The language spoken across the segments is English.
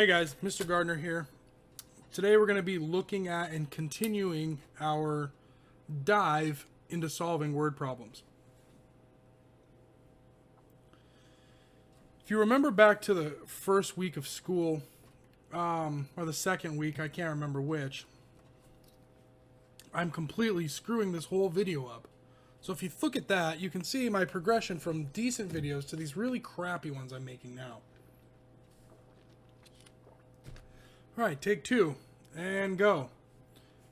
Hey guys, Mr. Gardner here. Today we're going to be looking at and continuing our dive into solving word problems. If you remember back to the first week of school, or the second week, I can't remember which, I'm completely screwing this whole video up. So if you look at that, you can see my progression from decent videos to these really crappy ones I'm making now. Alright, take two, and go.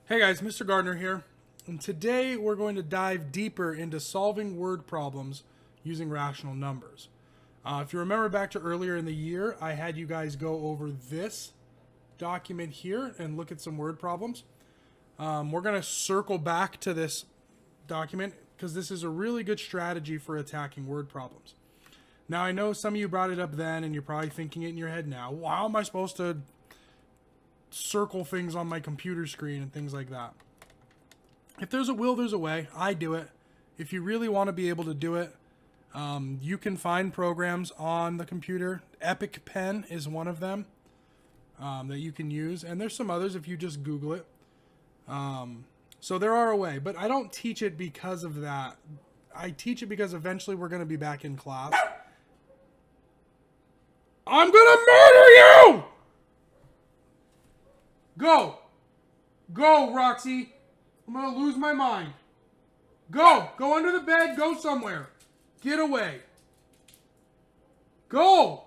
Hey guys, Mr. Gardner here, and today we're going to dive deeper into solving word problems using rational numbers. If you remember back to earlier in the year, I had you guys go over this document here and look at some word problems. We're going to circle back to this document because this is a really good strategy for attacking word problems. Now, I know some of you brought it up then, and you're probably thinking it in your head now. Well, how am I supposed to circle things on my computer screen and things like that? If there's a will, there's a way. I do it. If you really want to be able to do it, you can find programs on the computer. Epic Pen is one of them that you can use, and there's some others if you just Google it. So there are a way, but I don't teach it because of that. I teach it because eventually we're going to be back in class. I'm going to murder you! Go! Go, Roxy! I'm going to lose my mind. Go! Go under the bed. Go somewhere. Get away. Go!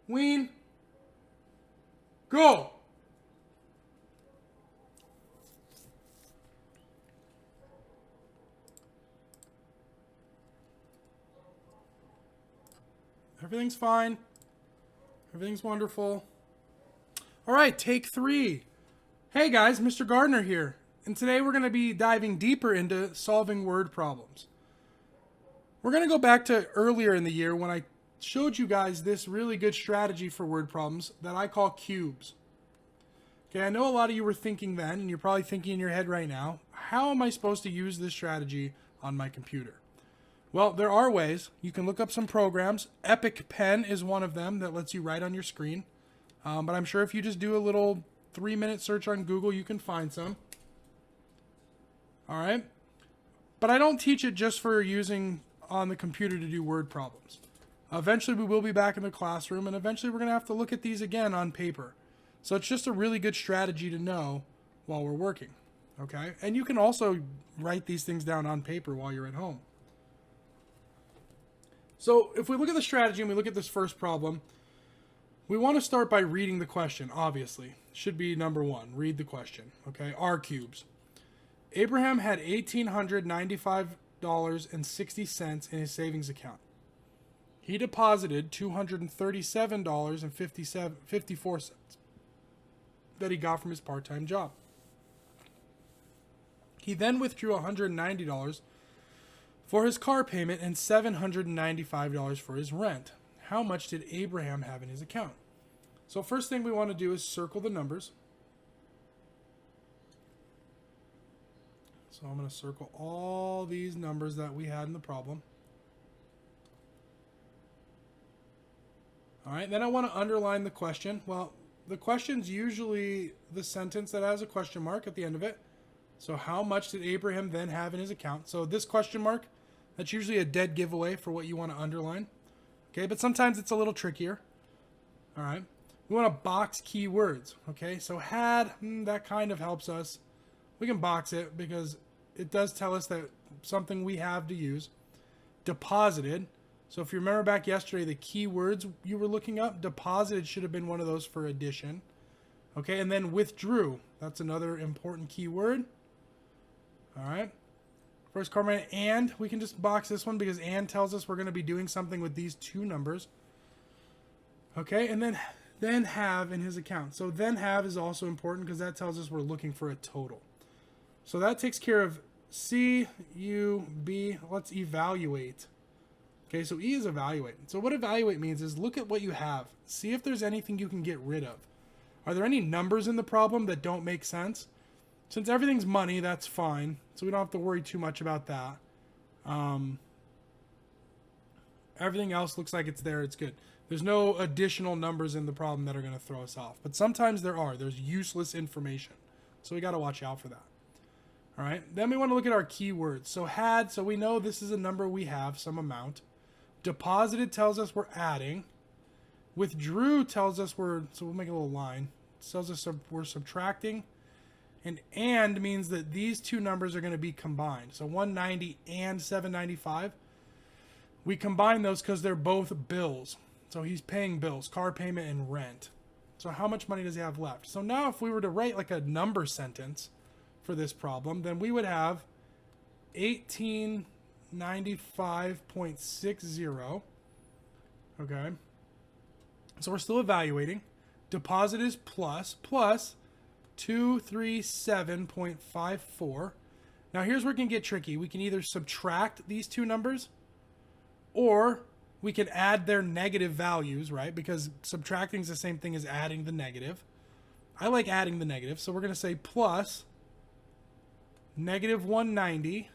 Ween. Go! Everything's fine. Everything's wonderful. All right, take three. Hey guys, Mr. Gardner here. And today we're going to be diving deeper into solving word problems. We're going to go back to earlier in the year when I showed you guys this really good strategy for word problems that I call cubes. Okay, I know a lot of you were thinking then, and you're probably thinking in your head right now, how am I supposed to use this strategy on my computer? Well, there are ways. You can look up some programs. Epic Pen is one of them that lets you write on your screen. But I'm sure if you just do a little 3-minute search on Google, you can find some. All right. But I don't teach it just for using on the computer to do word problems. Eventually, we will be back in the classroom, and eventually we're going to have to look at these again on paper. So it's just a really good strategy to know while we're working. Okay. And you can also write these things down on paper while you're at home. So if we look at the strategy and we look at this first problem, we want to start by reading the question, obviously. Should be number one. Read the question. Okay, R cubes. Abraham had $1,895.60 in his savings account. He deposited $237.54 that he got from his part-time job. He then withdrew $190 for his car payment and $795 for his rent. How much did Abraham have in his account? So first thing we want to do is circle the numbers. So I'm going to circle all these numbers that we had in the problem. All right, then I want to underline the question. Well, the question's usually the sentence that has a question mark at the end of it. So how much did Abraham then have in his account? So this question mark, that's usually a dead giveaway for what you want to underline. Okay, but sometimes it's a little trickier. All right. We want to box keywords. Okay, so had, that kind of helps us. We can box it because it does tell us that something we have to use. Deposited. So if you remember back yesterday, the keywords you were looking up, deposited should have been one of those for addition. Okay, and then withdrew. That's another important keyword. All right. First comment, and we can just box this one because and tells us we're going to be doing something with these two numbers. Okay, and then have in his account. So then have is also important because that tells us we're looking for a total. So that takes care of C, U, B. Let's evaluate. Okay, so E is evaluate. So what evaluate means is look at what you have. See if there's anything you can get rid of. Are there any numbers in the problem that don't make sense? Since everything's money, that's fine. So we don't have to worry too much about that. Everything else looks like it's there. It's good. There's no additional numbers in the problem that are going to throw us off. But sometimes there are. There's useless information. So we got to watch out for that. All right. Then we want to look at our keywords. So had, so we know this is a number we have, some amount. Deposited tells us we're adding. Withdrew tells us so we'll make a little line. It tells us we're subtracting. And means that these two numbers are going to be combined. So 190 and 795. We combine those because they're both bills. So he's paying bills, car payment and rent. So how much money does he have left? So now if we were to write like a number sentence for this problem, then we would have 1895.60. Okay. So we're still evaluating. Deposit is plus 237.54. Now here's where it can get tricky. We can either subtract these two numbers, or we can add their negative values, right? Because subtracting is the same thing as adding the negative. I like adding the negative, so we're going to say plus negative 190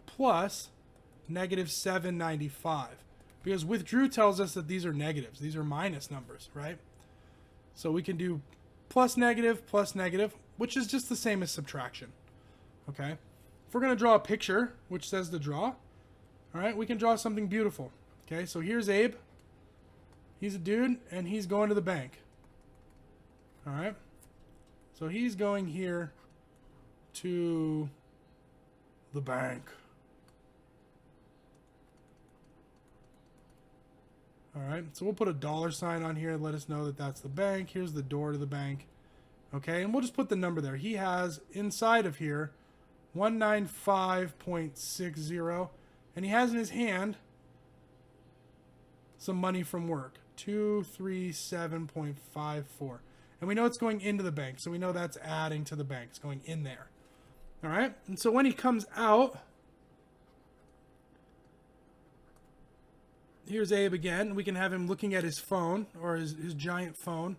plus negative 795. Because withdrew tells us that these are negatives. These are minus numbers, right? So we can do plus negative, which is just the same as subtraction. Okay? If we're going to draw a picture, which says to draw, all right, we can draw something beautiful. Okay, so here's Abe. He's a dude, and he's going to the bank. All right? So he's going here to the bank. All right, so we'll put a $sign on here and let us know that that's the bank. Here's the door to the bank. Okay, and we'll just put the number there. He has inside of here 195.60, and he has in his hand some money from work, 237.54. And we know it's going into the bank, so we know that's adding to the bank. It's going in there. All right, and so when he comes out, here's Abe again. We can have him looking at his phone, or his giant phone,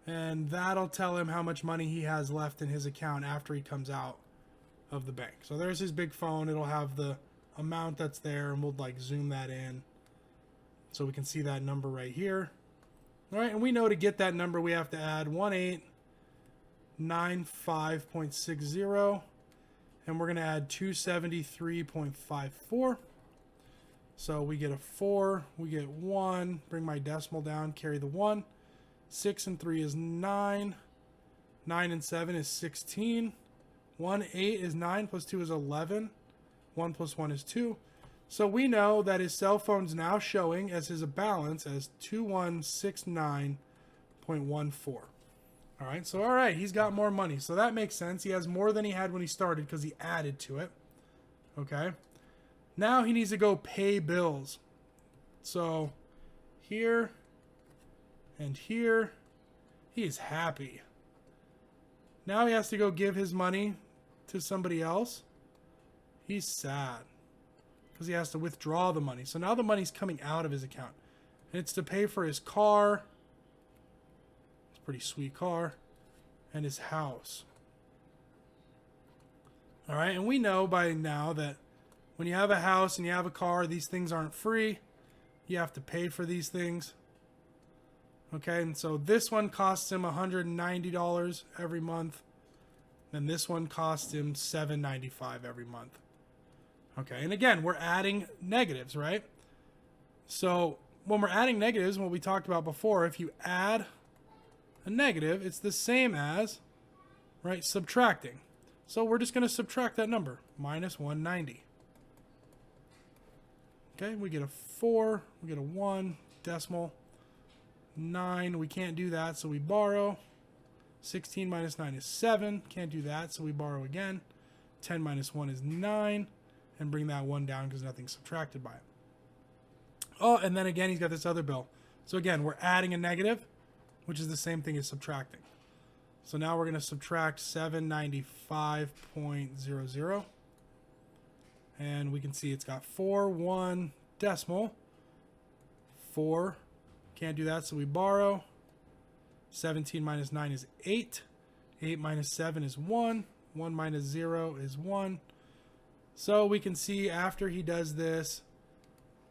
and that'll tell him how much money he has left in his account after he comes out of the bank. So there's his big phone. It'll have the amount that's there, and we'll like zoom that in so we can see that number right here. All right, and we know to get that number we have to add 1895.60, and we're going to add 273.54. So we get a 4, we get 1, bring my decimal down, carry the 1. 6 and 3 is 9. 9 and 7 is 16. 1, 8 is 9, plus 2 is 11. 1 plus 1 is 2. So we know that his cell phone's now showing as his balance as 2169.14. All right, so all right, he's got more money. So that makes sense. He has more than he had when he started because he added to it. Okay. Now he needs to go pay bills. So here and here, he is happy. Now he has to go give his money to somebody else. He's sad because he has to withdraw the money. So now the money's coming out of his account. And it's to pay for his car. It's a pretty sweet car. And his house. All right, and we know by now that when you have a house and you have a car, these things aren't free. You have to pay for these things. Okay, and so this one costs him $190 every month. And this one costs him $795 every month. Okay, and again, we're adding negatives, right? So when we're adding negatives, what we talked about before, if you add a negative, it's the same as, right, subtracting. So we're just going to subtract that number, minus 190. Okay, we get a 4, we get a 1, decimal, 9, we can't do that, so we borrow. 16 minus 9 is 7, can't do that, so we borrow again. 10 minus 1 is 9, and bring that 1 down because nothing's subtracted by it. Oh, and then again, he's got this other bill. So again, we're adding a negative, which is the same thing as subtracting. So now we're going to subtract 795.00. And we can see it's got 4, 1, decimal. 4. Can't do that, so we borrow. 17 minus 9 is 8. 8 minus 7 is 1. 1 minus 0 is 1. So we can see after he does this,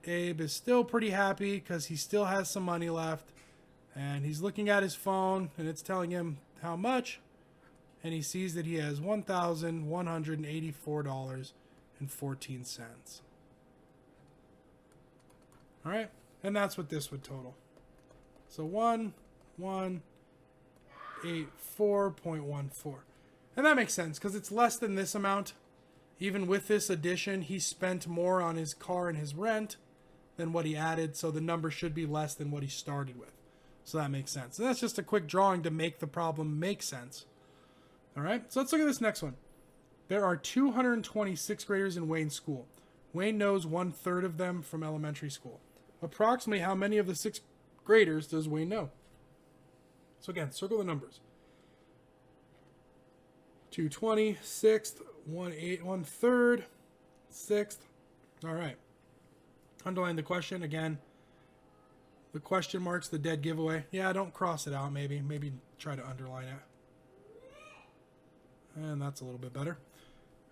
Abe is still pretty happy because he still has some money left. And he's looking at his phone, and it's telling him how much. And he sees that he has $1,184.14. All right, and that's what this would total. So 1184.14. And that makes sense because it's less than this amount. Even with this addition, he spent more on his car and his rent than what he added, so the number should be less than what he started with. So that makes sense. And that's just a quick drawing to make the problem make sense. All right, so let's look at this next one. There are 226 graders in Wayne's school. Wayne knows 1/3 of them from elementary school. Approximately how many of the 6th graders does Wayne know? So again, circle the numbers. 220, 6th, 1/3, 6th. All right. Underline the question again. The question mark's the dead giveaway. Yeah, don't cross it out maybe. Maybe try to underline it. And that's a little bit better.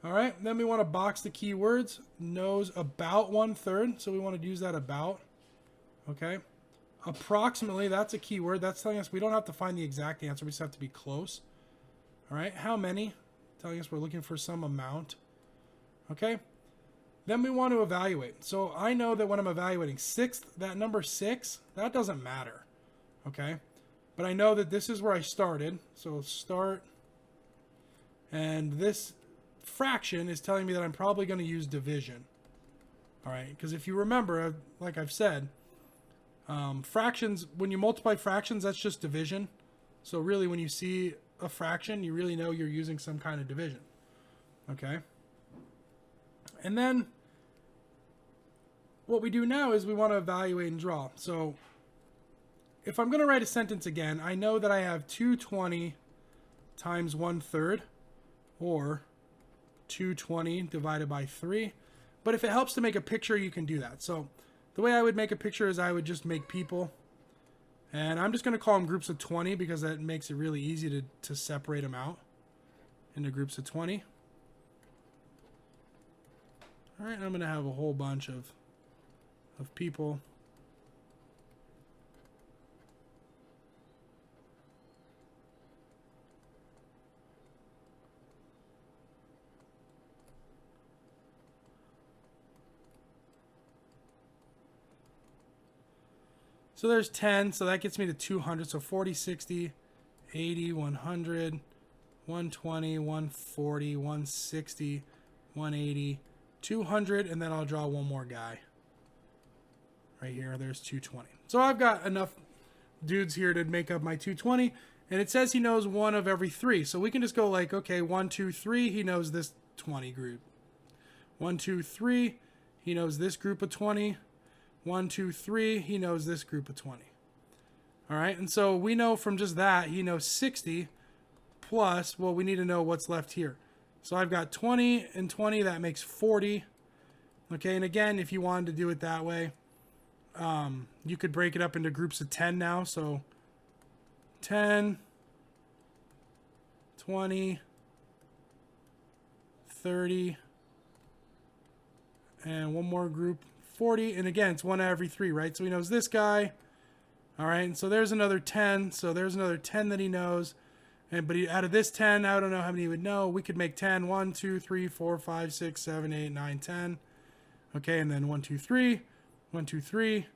All right, then we want to box the keywords. Knows about 1/3, so we want to use that about. Okay. Approximately, that's a keyword. That's telling us we don't have to find the exact answer. We just have to be close. All right, how many? Telling us we're looking for some amount. Okay. Then we want to evaluate. So I know that when I'm evaluating 6th, that number 6, that doesn't matter. Okay. But I know that this is where I started. So start. And this fraction is telling me that I'm probably going to use division. All right. Because if you remember, like I've said, fractions, when you multiply fractions, that's just division. So really when you see a fraction, you really know you're using some kind of division. Okay. And then what we do now is we want to evaluate and draw. So if I'm going to write a sentence again, I know that I have 220 times 1/3 or 220 divided by 3. But if it helps to make a picture, you can do that. So the way I would make a picture is I would just make people. And I'm just going to call them groups of 20 because that makes it really easy to separate them out into groups of 20. All right, I'm going to have a whole bunch of people. So there's 10, so that gets me to 200. So 40, 60, 80, 100, 120, 140, 160, 180, 200, and then I'll draw one more guy. Right here, there's 220. So I've got enough dudes here to make up my 220, and it says he knows one of every 3. So we can just go like, okay, 1, 2, 3, he knows this 20 group. 1, 2, 3, he knows this group of 20. 1, 2, 3, he knows this group of 20. All right, and so we know from just that, he knows 60 plus, well, we need to know what's left here. So I've got 20 and 20, that makes 40. Okay, and again, if you wanted to do it that way, you could break it up into groups of 10 now. So 10, 20, 30, and one more group, 40. And again, it's one out of every 3, right? So he knows this guy. All right, and so there's another 10. So there's another 10 that he knows. But out of this 10, I don't know how many he would know. We could make 10. 1, 2, 3, 4, 5, 6, 7, 8, 9, 10. Okay, and then 1, 2, 3. 1, 2, 3.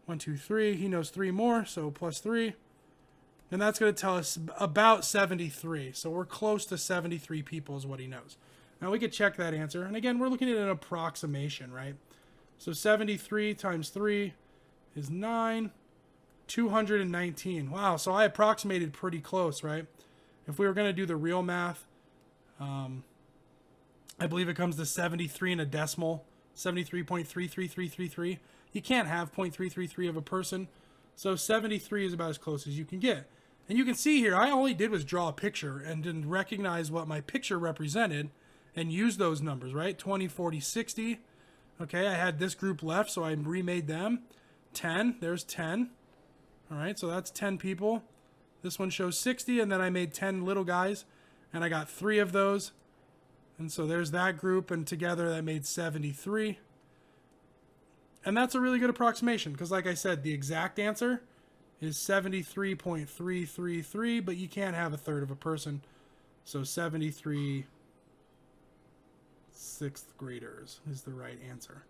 1, 2, 3. He knows 3 more, so plus 3. And that's going to tell us about 73. So we're close to 73 people is what he knows. Now we could check that answer. And again, we're looking at an approximation, right? So 73 times 3 is 9. 219. Wow, so I approximated pretty close, right? If we were going to do the real math, I believe it comes to 73 and a decimal, 73.33333. You can't have 0.333 of a person, so 73 is about as close as you can get. And you can see here, I only did was draw a picture and didn't recognize what my picture represented and use those numbers, right? 20, 40, 60. Okay, I had this group left, so I remade them. 10, there's 10. All right, so that's 10 people. This one shows 60, and then I made 10 little guys, and I got 3 of those. And so there's that group, and together that made 73. And that's a really good approximation because, like I said, the exact answer is 73.333, but you can't have a third of a person. So 73 sixth graders is the right answer.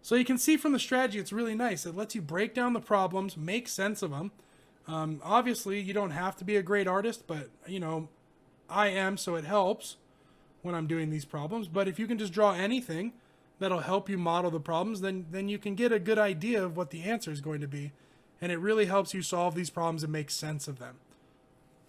So you can see from the strategy, it's really nice. It lets you break down the problems, make sense of them. Obviously, you don't have to be a great artist, but, I am, so it helps when I'm doing these problems. But if you can just draw anything that'll help you model the problems, then you can get a good idea of what the answer is going to be. And it really helps you solve these problems and make sense of them.